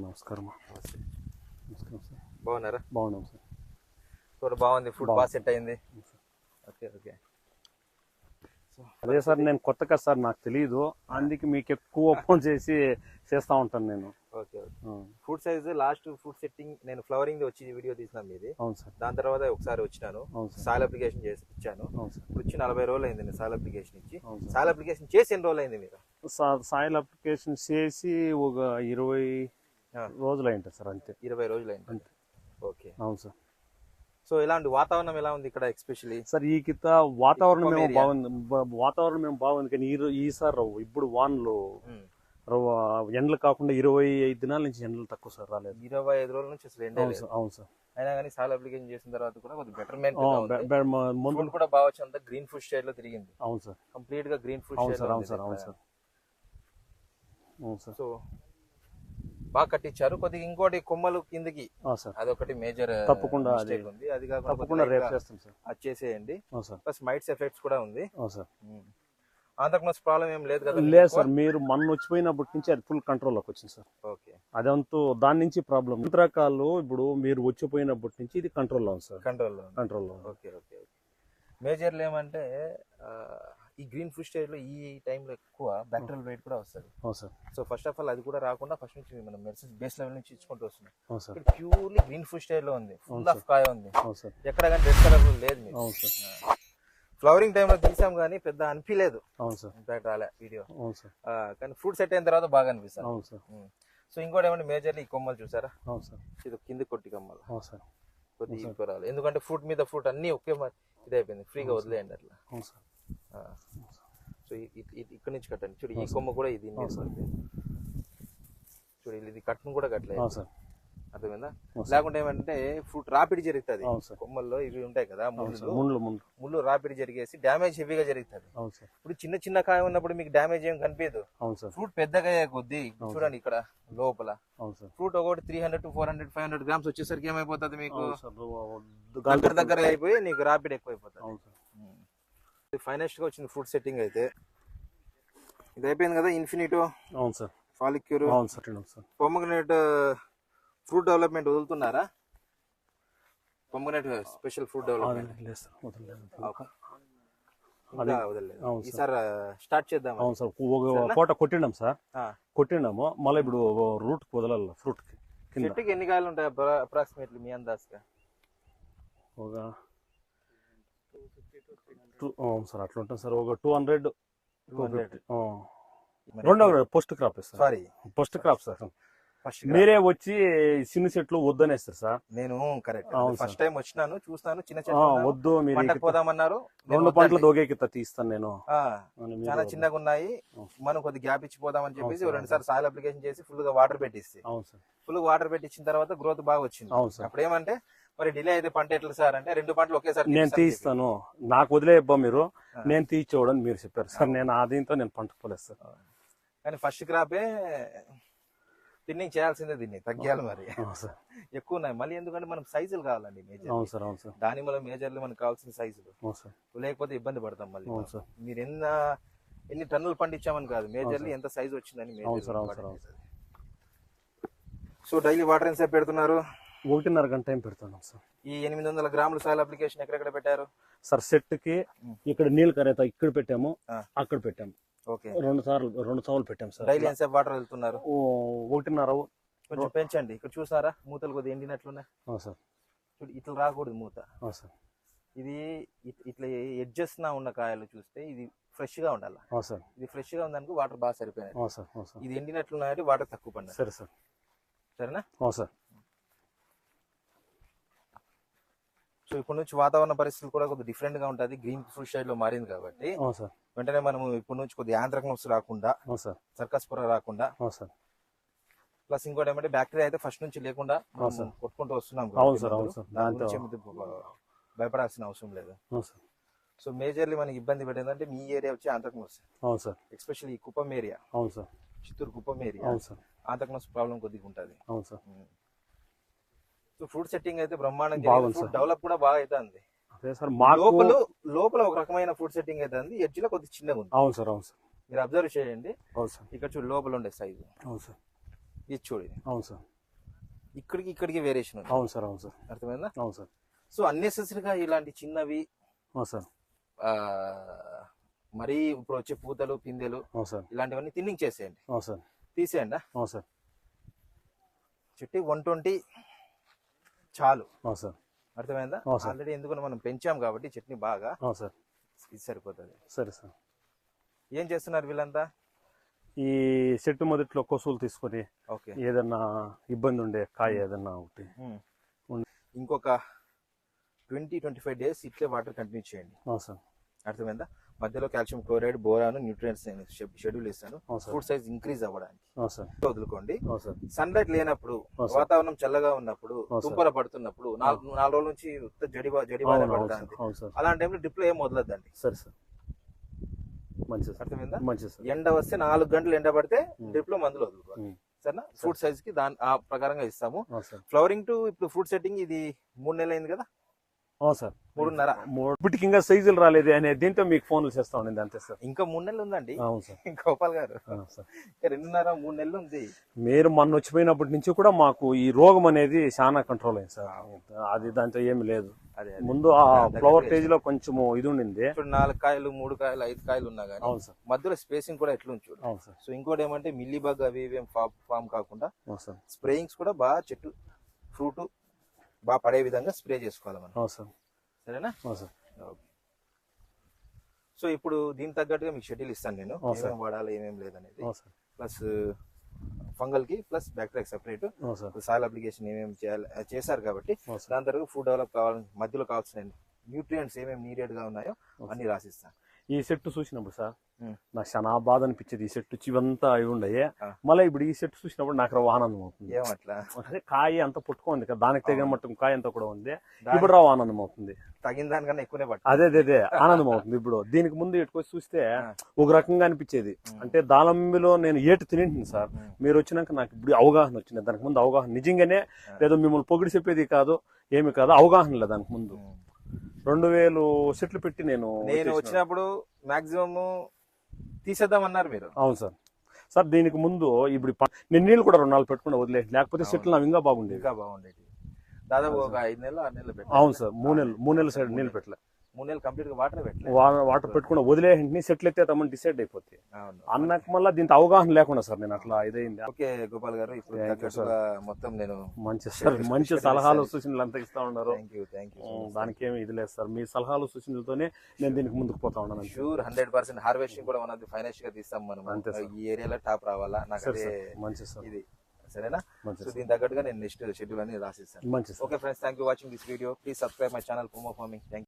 నమస్కారం. నమస్కారం సార్. బాగున్నారా? బాగున్నాం సార్. కూడా బాగుంది, ఫుడ్ బాగా సెట్ అయింది. Okay okay. అదే సార్, నేను కొత్త కదా సార్, నాకు తెలియదు, అందుకే మీకు ఎక్కువ ఫోన్ చేసి చేస్తా ఉంటాను నేను. Okay okay. Food size last food setting నేను ఫ్లవరింగ్ వచ్చి వీడియో తీసినా మీది. అవును సార్. దాని తర్వాత ఒకసారి వచ్చినాను, సాయిల్ అప్లికేషన్ చేసి ఇచ్చాను. ఇప్పుడు వచ్చి 40 రోజులు అయింది నేను సాయిల్ అప్లికేషన్ ఇచ్చి. సాయిల్ అప్లికేషన్ చేసి ఎన్ని రోజులు అయింది మీరు? సాయిల్ అప్లికేషన్ చేసి ఒక 20 రోజులు అయింది సార్, అంతే. 20 రోజులు అయింది అంతే. ఓకే. అవును సార్. సో ఇలాంటి వాతావరణం ఎలా ఉంది ఇక్కడ ఎక్స్పెషల్లీ? సార్ ఈ కింద వాతావరణం ఏమో బాగుంది, వాతావరణం ఏమో బాగుంది, కానీ ఈసారి ఇప్పుడు వానలు ఎండలు కాకుండా 25 దినాల నుంచి ఎండలు తక్కువ సార్, రాలేదు. 25 రోజుల నుంచి అసలు ఎండ. అవును సార్. అయినా కానీ సాయిల్ అప్లికేషన్ చేసిన తర్వాత కూడా కొద్దిగా బెటర్మెంట్ మందులు కూడా బాగా వచ్చి గ్రీన్ ఫుడ్ స్టైల్ లో తిరిగింది. అవును సార్. కంప్లీట్ గా గ్రీన్ ఫుడ్ స్టైల్. అవును సార్. అవును సార్. అవును సార్. సో బాగా కట్టించారు. కొద్దిగా ఇంకోటి కొమ్మలు కిందకి, అదొకటి మేజర్ తప్పకుండా ఉంది. అది కాకుండా రేపు చేస్తాం సార్, అది చేసేయండి. ప్లస్ మైట్స్ ఎఫెక్ట్స్ కూడా ఉంది. ఆంధ్రప్రదేశ్ ప్రాబ్లం ఏం లేదు కదా? లేదు సార్, మీరు మొన్న వచ్చిపోయినప్పటి నుంచి అది ఫుల్ కంట్రోల్లోకి వచ్చింది సార్. ఓకే. అదంతా దాని నుంచి ప్రాబ్లం. రకాలు ఇప్పుడు మీరు వచ్చిపోయినప్పటి నుంచి ఇది కంట్రోల్లో ఉంది సార్. కంట్రోల్లో. Okay okay. మేజర్లు ఏమంటే ఈ గ్రీన్ ఫుడ్ స్టైల్ లో ఈ టైంలో ఎక్కువ బ్యాక్టీరియల్ రేట్ కూడా వస్తుంది. సో ఫస్ట్ ఆఫ్ ఆల్ అది కూడా రాకుండా ఫస్ట్ నుంచి మనం మెడిసిన్ బేస్ లెవెల్ నుంచి ఇచ్చుకుంటూ వస్తున్నాం. ప్యూర్లీ గ్రీన్ ఫుడ్ స్టైల్ లో ఉంది, ఫుల్ ఆఫ్ కాయ ఉంది, ఎక్కడ కానీ రెడ్ కలర్ లేదు. మీరు ఫ్లవరింగ్ టైమ్ లో తీసాం కానీ పెద్ద అనిపించలేదు, ఇంపాక్ట్ రాలే వీడియో. కానీ ఫ్రూట్ సెట్ అయిన తర్వాత బాగా అనిపిస్తుంది. సో ఇంకోటి ఏమంటే మేజర్లీ ఈ కొమ్మలు చూసారా, ఇది కింద కొట్టి కొమ్మలు కొద్దిగా ఎక్కువ రాలేదు, ఎందుకంటే ఫ్రూట్ మీద ఫ్రూట్ అన్ని ఒకే ఇది అయిపోయింది, ఫ్రీగా వదిలేయండి అట్లా. సో ఇక్కడ నుంచి కట్టండి. చూడు ఈ కొమ్మ కూడా ఇది చూడు, ఇది కట్టును కూడా కట్టలేదు, అర్థమైందా? లేకుంటే ఏమంటే ఫ్రూట్ రాపిడి జరుగుతుంది కొమ్మల్లో, ఇవి ఉంటాయి కదా ముళ్ళు రాపిడి జరిగేసి డ్యామేజ్ హెవీగా జరుగుతుంది. ఇప్పుడు చిన్న చిన్న కాయ ఉన్నప్పుడు మీకు డ్యామేజ్ ఏం కనిపించదు. ఫ్రూట్ పెద్దగా కొద్ది చూడండి ఇక్కడ లోపల ఫ్రూట్ ఒకటి 300 to 400 500 గ్రామ్స్ వచ్చేసరికి ఏమైపోతుంది మీకు, దగ్గర అయిపోయి నీకు రాపిడి ఎక్కువ అయిపోతుంది. ఫైనెస్ట్ గా వచ్చింది ఫుడ్ సెట్టింగ్ అయితే. ఇది అయిపోయింది కదా Infinito, Folicur, pomegranate fruit development వదులుతున్నారా? పొమగ్రనేట్ స్పెషల్ ఫ్రూట్ డెవలప్మెంట్ వదలలేదు, ఈసారి స్టార్ట్ చేద్దాం. అవును సార్, కోట కొట్టినాం సార్, కొట్టినాము. మళ్ళీ ఇప్పుడు రూట్ వదలాలి. ఫ్రూట్ చెట్టుకి ఎన్ని కాయలు ఉంటాయి అప్రాక్సిమేట్లీ మీ అందాజుగా? ఒక సార్ అట్లా ఉంటుంది సార్, ఒక 200 రెండో post crop sir. Sorry, post crop sir. మీరే వచ్చి చిన్న చెట్లు వద్దనేస్తారు సార్. నేను కరెక్ట్ ఫస్ట్ టైం వచ్చినాను, చూస్తాను చిన్న చెట్లు వద్దు, మీరు పోదామన్నారు. 2 పంటలు దోగేకిత తీస్తాను నేను, చాలా చిన్నగా ఉన్నాయి, మనం కొద్ది గ్యాప్ ఇచ్చి పోదామని చెప్పేసి 2 సార్లు సాయిల్ అప్లికేషన్ చేసి ఫుల్ గా వాటర్ పెట్టిస్తే, ఫుల్ వాటర్ పెట్టించిన తర్వాత గ్రోత్ బాగా వచ్చింది. అప్పుడు ఏమంటే మరి డిలే అయితే పంట ఎట్లా సార్ అంటే 2 పంటలు ఒకేసారి నేను తీస్తాను, నాకు వదిలేబ్బా మీరు, నేను తీసుకోవడం మీరు చెప్పారు సార్. నేను దీంతో నేను పంట పోలేదు సార్. కానీ ఫస్ట్ క్రాపే థిన్నింగ్ చేయాల్సిందే, దీన్ని తగ్గాలి మరి, ఎక్కువ ఉన్నాయి మళ్ళీ. ఎందుకంటే మనం సైజులు కావాలండి మేజర్, దానివల్ల మేజర్లు మనకు కావాల్సిన సైజులు, లేకపోతే ఇబ్బంది పడతాం మళ్ళీ. మీరు ఎన్ని టన్నులు పండించామని కాదు, మేజర్లు ఎంత సైజు వచ్చిందని. సో డైలీ వాటర్ ఎంతసేపు పెడుతున్నారు? 1.5 గంట టైం పెడుతున్నాం సార్. ఈ 800 గ్రాముల సాయిల్ అప్లికేషన్ ఎక్కడెక్కడ పెట్టారు సార్? సెట్ కి ఇక్కడ నీళ్ళు కరేత ఇక్కడ పెట్టాము, అక్కడ పెట్టాము. ఓకే, 2 సార్లు పెట్టాం సార్. డైలీ ఎంతసేపు వాటర్ వెళ్తున్నారు? 1.5. కొంచెం పెంచండి. ఇక్కడ చూసారా మూతలు కొద్దిగా ఎండినట్లున్నాయి సార్. చూడు ఇట్లా రాకూడదు మూత. ఇది ఇట్లా ఎడ్జెస్ నా ఉన్న కాయలు చూస్తే ఇది ఫ్రెష్ గా ఉండాలి. ఇది ఫ్రెష్ గా ఉందనుకో వాటర్ బాగా సరిపోయినాయి. ఇది ఎండినట్లున్నాయంటే వాటర్ తక్కువ పడినాయి. సరే సార్, సరేనా సార్. సో ఇప్పటి నుంచి వాతావరణ పరిస్థితులు కూడా కొద్దిగా డిఫరెంట్ గా ఉంటుంది, గ్రీన్ ఫుడ్ స్టైల్ లో మారింది కాబట్టి వెంటనే మనం ఇప్పటి నుంచి కొద్దిగా యాంత్రక్నోస్ రాకుండా, సర్కస్ పొర రాకుండా, ప్లస్ ఇంకోటి ఏమంటే బ్యాక్టీరియా అయితే ఫస్ట్ నుంచి లేకుండా కొట్టుకుంటూ వస్తున్నాం, భయపడాల్సిన అవసరం లేదు. సో మేజర్లీ మనకి ఇబ్బంది పెట్టిందంటే మీ ఏరియా వచ్చి యాంత్రక్నోస్, ఎస్పెషల్లీ ఈ Kuppam area, Chittoor Kuppam area anthracnose problem కొద్దిగా ఉంటుంది. సో ఫ్రూట్ సెట్టింగ్ అయితే బ్రహ్మాండంగా డెవలప్ కూడా బాగా అవుతుంది. లోపల ఒక రకమైన ఫుడ్ సెట్టింగ్ అయితే ఉంది, ఎడ్జ్ లో కొద్దిగా చిన్నగా ఉంది. అవును సార్. మీరు అబ్జర్వ్ చేయండి, ఇక్కడ చూడు లోపల ఉండే సైజు ఇది చూడు, అవును సార్, ఇక్కడికి వేరియేషన్ ఉంది. అవును సార్, అవును సార్, అర్థమైందా? అవును సార్. సో అన్నెసెసరీగా ఇలాంటి చిన్నవి అవును సార్, మరీ ఇప్పుడు వచ్చే పూతలు పిందెలు అవును సార్, ఇలాంటివన్నీ థిన్నింగ్ చేసేయండి, అవును సార్, తీసేయండి. అవును సార్, చెట్టు 120 చాలు. అవును సార్, అర్థమైందా? అవును సార్. ఆల్రెడీ ఎందుకంటే మనం పెంచాం కాబట్టి చట్నీ బాగా, అవును సార్, ఇది సరిపోతుంది. సరే సార్. ఏం చేస్తున్నారు వీళ్ళంతా? ఈ చెట్టు మొదట్లో కొసులు తీసుకొని ఓకే, ఏదన్నా ఇబ్బంది ఉండే కాయ ఏదన్నా ఒకటి ఇంకొక 20-25 డేస్ ఇట్లే వాటర్ కంటిన్యూ చేయండి. అవును సార్, అర్థమైందా? మధ్యలో కాల్షియం క్లోరైడ్, బోరాన్, న్యూట్రియంట్స్ నేను షెడ్యూల్ ఇస్తాను, అవును సార్, ఫ్రూట్ సైజ్ ఇంక్రీజ్ అవ్వడానికి. అవును సార్, వదులుకోండి. అవును సార్, సన్లైట్ లేనప్పుడు, అవును సార్, వాతావరణం చల్లగా ఉన్నప్పుడు, అవును సార్, తుంపర పడుతున్నప్పుడు, 4 రోజుల నుంచి జడివాన అవును పడుతుంది. సార్, అవును సార్, అలాంటి టైంలో డ్రిప్ లో ఏం వదలద్దండి. సరే సార్, మంచిది సార్, అర్థమైందా? మంచిది సార్. ఎండ వస్తే 4 గంటలు ఎండ పడితే డ్రిప్ లో మందులు వదులుకోవాలి. ఉమ్. సరేనా? ఫ్రూట్ సైజ్ కి దాని ఆ ప్రకారంగా ఇస్తాము. అవును సార్, ఫ్లవరింగ్ టు ఇప్పుడు ఫ్రూట్ సెట్టింగ్ ఇది 3 నెలలు అయింది కదా, అవును సార్, 3.5. ఇప్పటికి ఇంకా సైజులు రాలేదు అనే దీంతో మీకు ఫోన్లు చేస్తా ఉండింది అంతే సార్. ఇంకా 3 నెలలు ఉందండి. అవును సార్, గోపాల్ గారు, అవును సార్. ఇంకా 2.5-3 నెలలు ఉంది. మీరు మొన్న వచ్చిపోయినప్పటి నుంచి కూడా మాకు ఈ రోగం అనేది చాలా కంట్రోల్ అయింది సార్. అది దాంతో ఏమి లేదు. అదే ముందు ఆ ఫ్లవర్ స్టేజ్ లో కొంచెం ఇది ఉండింది. ఇప్పుడు 4 కాయలు 3 కాయలు 5 కాయలు ఉన్నా కానీ అవును సార్, మధ్యలో స్పేసింగ్ కూడా ఎట్లా చూడు. అవును సార్, సో ఇంకోటి ఏమంటే మిల్లీ బగ్ అవి ఇవేం ఫామ్ కాకుండా అవును సార్, స్ప్రేయింగ్స్ కూడా బాగా చెట్టు ఫ్రూట్ బాగా పడే విధంగా స్ప్రే చేసుకోవాలి మనం. అవును సార్, సరేనా? అవును సార్. ఓకే. సో ఇప్పుడు దీనికి తగ్గట్టుగా మీకు షెడ్యూల్ ఇస్తాను నేను, అవును సార్. ఏమేమి వాడాలి ఏమేమి లేదనేది, అవును సార్, ప్లస్ ఫంగల్ కి ప్లస్ బ్యాక్టీరియా సెపరేట్, అవును సార్, సాయిల్ అప్లికేషన్ ఏమేమి చేయాలి అది చేశారు కాబట్టి అవును సార్. దాని తర్వాత ఫుడ్ డెవలప్ కావాలని మధ్యలో కావాల్సిన న్యూట్రియంట్స్ ఏమేమి నీడెడ్ గా ఉన్నాయో అన్ని రాసిస్తాను. ఈ సెట్ చూసినప్పుడు సార్ ఉమ్. నాకు చాలా బాధ అనిపించేది. ఈ సెట్ చివంతా అవి ఉండయి. ఆ. మళ్ళీ ఇప్పుడు ఈ సెట్ చూసినప్పుడు నాకు రావు ఆనందం అవుతుంది. ఏమట్లా అదే కాయ అంత పుట్టుకుంది కదా, దానికి తగిన మట్టు కాయ అంతా కూడా ఉంది. దానికి ఇప్పుడు రావు ఆనందం అవుతుంది. తగిన దానికన్నా ఎక్కువనే పట్టు. అదే ఆనందం అవుతుంది. ఇప్పుడు దీనికి ముందు ఎట్టుకొచ్చి చూస్తే ఒక రకంగా అనిపించేది. అంటే దాళంబిలో నేను ఏటు తినేంటిని సార్. మీరు వచ్చినాక నాకు ఇప్పుడు అవగాహన వచ్చింది. దానికి ముందు అవగాహన నిజంగానే లేదో మిమ్మల్ని పొగిడి చెప్పేది కాదు, ఏమి కాదు, అవగాహన లేదు దానికి ముందు. 2000 సెట్లు పెట్టి నేను వచ్చినప్పుడు మాక్సిమం తీసేద్దామన్నారు మీరు. అవును సార్. సార్ దీనికి ముందు ఇప్పుడు నేను నీళ్ళు కూడా 2 నాలుగు పెట్టుకుని వదిలేదు, లేకపోతే చెట్లు నాకు ఇంకా బాగుండేది. ఇంకా బాగుండేది. దాదాపు ఒక 5 నెలలు 6 నెలలు పెట్టారు. అవును సార్, 3 నెలల సైడ్ నీళ్ళు పెట్టలే. 3 నెలలు కంప్లీట్ గా వాటర్ పెట్టలేదు. వాటర్ పెట్టుకుని వదిలేంటి సెట్లు ఎత్తే తమని డిసైడ్ అయిపోతాయి. అవును. అన్నకు మళ్ళీ దీంతో అవగాహన లేకుండా సార్ నేను అట్లా ఇదైంది. ఓకే గోపాల్ గారు, ఇప్పుడు తగ్గట్టుగా మొత్తం నేను మంచి సార్, మంచి సలహాలు సూచనలు అంతా ఇస్తా ఉన్నారు. Thank you. దానికి ఏమి ఇది లేదు సార్. మీ సలహాలు సూచనలతోనే నేను దీనికి ముందుకు పోతా ఉన్నాను. షూర్ 100% హార్వెస్టింగ్ కూడా మనది ఫైనాన్స్ గా తీస్తాం మనం. అంతే సార్. ఈ ఏరియాలో టాప్ రావాలా నాకు అదే మంచి సార్, ఇది. సరేనా? మంచి సో దీని తగ్గట్టుగా నేను నెక్స్ట్ షెడ్యూల్ అనేది రాసిస్తాను. మంచి sir. Okay friends, thank you watching this video. Please subscribe my channel Puma farming. Thank you.